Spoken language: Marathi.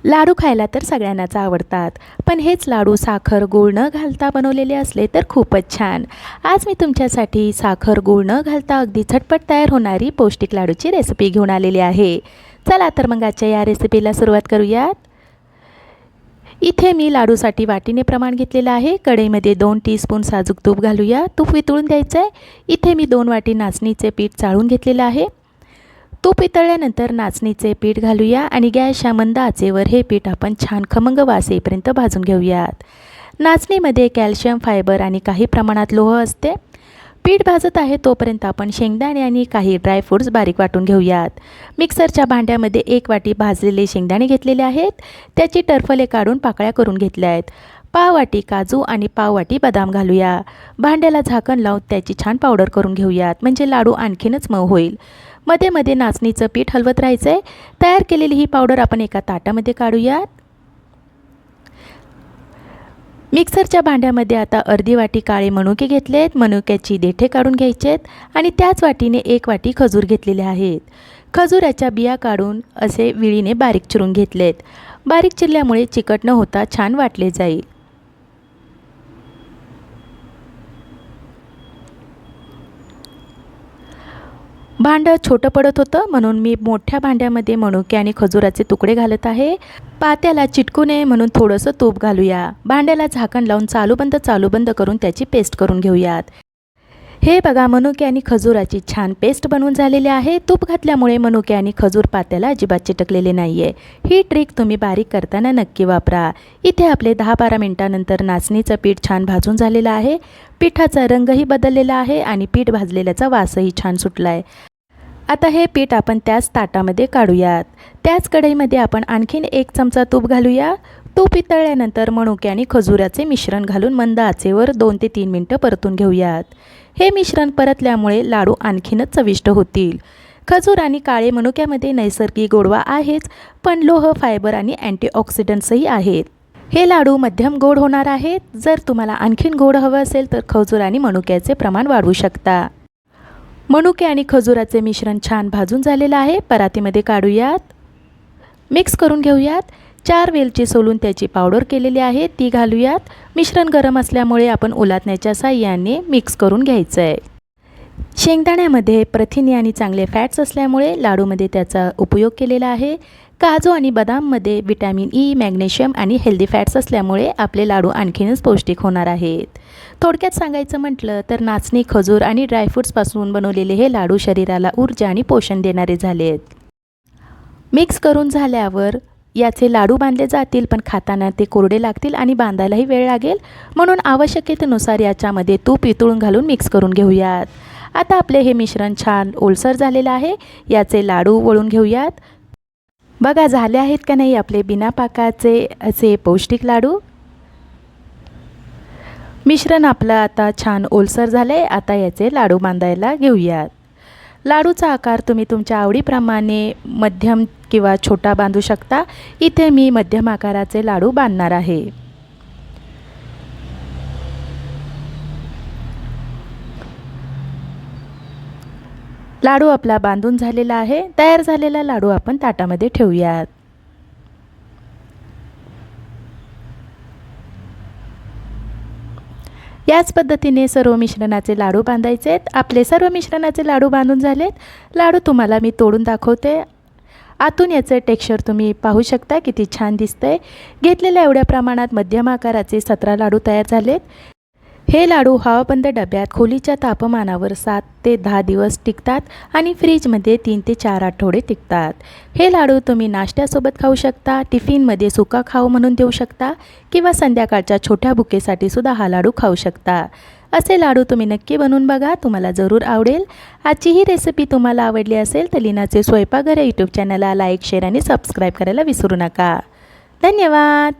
लाडू खायला तर सगळ्यांनाच आवडतात, पण हेच लाडू साखर गूळ न घालता बनवलेले असले तर खूपच छान. आज मी तुमच्यासाठी साखर गूळ न घालता अगदी झटपट तयार होणारी पौष्टिक लाडूची रेसिपी घेऊन आलेली आहे. चला तर मग आजच्या या रेसिपीला सुरुवात करूयात. इथे मी लाडूसाठी वाटीने प्रमाण घेतलेलं आहे. कढईमध्ये 2 टीस्पून साजूक तूप घालूया. तूप वितळून द्यायचं आहे. इथे मी 2 वाटी नाचणीचे पीठ चाळून घेतलेलं आहे. तूप वितळल्यानंतर नाचणीचे पीठ घालूया आणि गॅसच्या मंद आचेवर हे पीठ आपण छान खमंग वास येईपर्यंत भाजून घेऊयात. नाचणीमध्ये कॅल्शियम, फायबर आणि काही प्रमाणात लोह असते. पीठ भाजत आहे तोपर्यंत आपण शेंगदाणे आणि काही ड्रायफ्रूट्स बारीक वाटून घेऊयात. मिक्सरच्या भांड्यामध्ये 1 वाटी भाजलेले शेंगदाणे घेतलेले आहेत. त्याची टरफले काढून पाकळ्या करून घेतल्या आहेत. पाव वाटी काजू आणि पाव वाटी बदाम घालूया. भांड्याला झाकण लावून त्याची छान पावडर करून घेऊयात, म्हणजे लाडू आणखीनच मऊ होईल. मध्ये मध्ये नाचणीचं पीठ हलवत राहायचं आहे. तयार केलेली ही पावडर आपण एका ताटामध्ये काढूयात. मिक्सरच्या भांड्यामध्ये आता अर्धी वाटी काळे मनुके घेतलेत. मनुक्याची देठे काढून घ्यायचेत आणि त्याच वाटीने 1 वाटी खजूर घेतलेले आहेत. खजुराच्या बिया काढून असे विळीने बारीक चिरून घेतलेत. बारीक चिरल्यामुळे चिकट न होता छान वाटले जाईल. भांडं छोटं पडत होतं, म्हणून मी मोठ्या भांड्यामध्ये मनुके आणि खजुराचे तुकडे घालत आहे. पात्याला चिटकू नये म्हणून थोडंसं तूप घालूया. भांड्याला झाकण लावून चालू बंद करून त्याची पेस्ट करून घेऊयात. हे बघा, मनुके आणि खजुराची छान पेस्ट बनवून झालेली आहे. तूप घातल्यामुळे मनुके आणि खजूर पात्याला अजिबात चिटकलेले नाही आहे. ही ट्रिक तुम्ही बारीक करताना नक्की वापरा. इथे आपले 10-12 मिनिटांनंतर नाचणीचं पीठ छान भाजून झालेलं आहे. पिठाचा रंगही बदललेला आहे आणि पीठ भाजलेल्याचा वासही छान सुटला आहे. आता हे पीठ आपण त्याच ताटामध्ये काढूयात. त्याच कढईमध्ये आपण आणखीन 1 चमचा तूप घालूया. तूप वितळल्यानंतर मनुके आणि खजुराचे मिश्रण घालून मंद आचेवर 2 ते 3 मिनिटं परतून घेऊयात. हे मिश्रण परतल्यामुळे लाडू आणखीनच चविष्ट होतील. खजूर आणि काळे मनुक्यामध्ये नैसर्गिक गोडवा आहेच, पण लोह, फायबर आणि अँटीऑक्सिडंट्सही आहेत. हे लाडू मध्यम गोड होणार आहेत. जर तुम्हाला आणखीन गोड हवं असेल तर खजूर आणि मनुक्याचे प्रमाण वाढवू शकता. मनुके आणि खजुराचे मिश्रण छान भाजून झालेलं आहे. परातीमध्ये काढूयात. मिक्स करून घेऊयात. 4 वेलची सोलून त्याची पावडर केलेली आहे, ती घालूयात. मिश्रण गरम असल्यामुळे आपण उलटण्याच्या साहाय्याने मिक्स करून घ्यायचं आहे. शेंगदाण्यामध्ये प्रथिने आणि चांगले फॅट्स असल्यामुळे लाडूमध्ये त्याचा उपयोग केलेला आहे. काजू आणि बदाममध्ये विटॅमिन ई, मॅग्नेशियम आणि हेल्दी फॅट्स असल्यामुळे आपले लाडू आणखीनच पौष्टिक होणार आहेत. थोडक्यात सांगायचं म्हटलं तर नाचणी, खजूर आणि ड्रायफ्रूट्सपासून बनवलेले हे लाडू शरीराला ऊर्जा आणि पोषण देणारे झालेत. मिक्स करून झाल्यावर याचे लाडू बांधले जातील, पण खाताना ते कोरडे लागतील आणि बांधायलाही वेळ लागेल. म्हणून आवश्यकतेनुसार याच्यामध्ये तूप वितळून घालून मिक्स करून घेऊयात. आता आपले हे मिश्रण छान ओलसर झालेलं आहे. याचे लाडू वळून घेऊयात. बघा, झाले आहेत का नाही आपले बिना पाकाचे असे पौष्टिक लाडू. मिश्रण आपलं आता छान ओलसर झाले. आता याचे लाडू बांधायला घेऊयात. लाडूचा आकार तुम्ही तुमच्या आवडीप्रमाणे मध्यम किंवा छोटा बांधू शकता. इथे मी मध्यम आकाराचे लाडू बांधणार आहे. लाडू आपला बांधून झालेला आहे. तयार झालेला लाडू आपण ताटामध्ये ठेवूयात. याच पद्धतीने सर्व मिश्रणाचे लाडू बांधायचे आहेत. आपले सर्व मिश्रणाचे लाडू बांधून झालेत. लाडू तुम्हाला मी तोडून दाखवते. आतून याचं टेक्स्चर तुम्ही पाहू शकता किती छान दिसतंय. घेतलेल्या एवढ्या प्रमाणात मध्यम आकाराचे 17 लाडू तयार झालेत. हे लाडू हवाबंद डब्यात खोलीच्या तापमानावर 7 ते 10 दिवस टिकतात आणि फ्रीजमध्ये 3 ते 4 आठवडे टिकतात. हे लाडू तुम्ही नाश्त्यासोबत खाऊ शकता, टिफिनमध्ये सुका खाऊ म्हणून देऊ शकता किंवा संध्याकाळच्या छोट्या भुकेसाठी सुद्धा हा लाडू खाऊ शकता. असे लाडू तुम्ही नक्की बनवून बघा, तुम्हाला जरूर आवडेल. आजची ही रेसिपी तुम्हाला आवडली असेल तर लीनाचे स्वयंपाकघर यूट्यूब चॅनलला लाईक, शेअर आणि सबस्क्राईब करायला विसरू नका. धन्यवाद.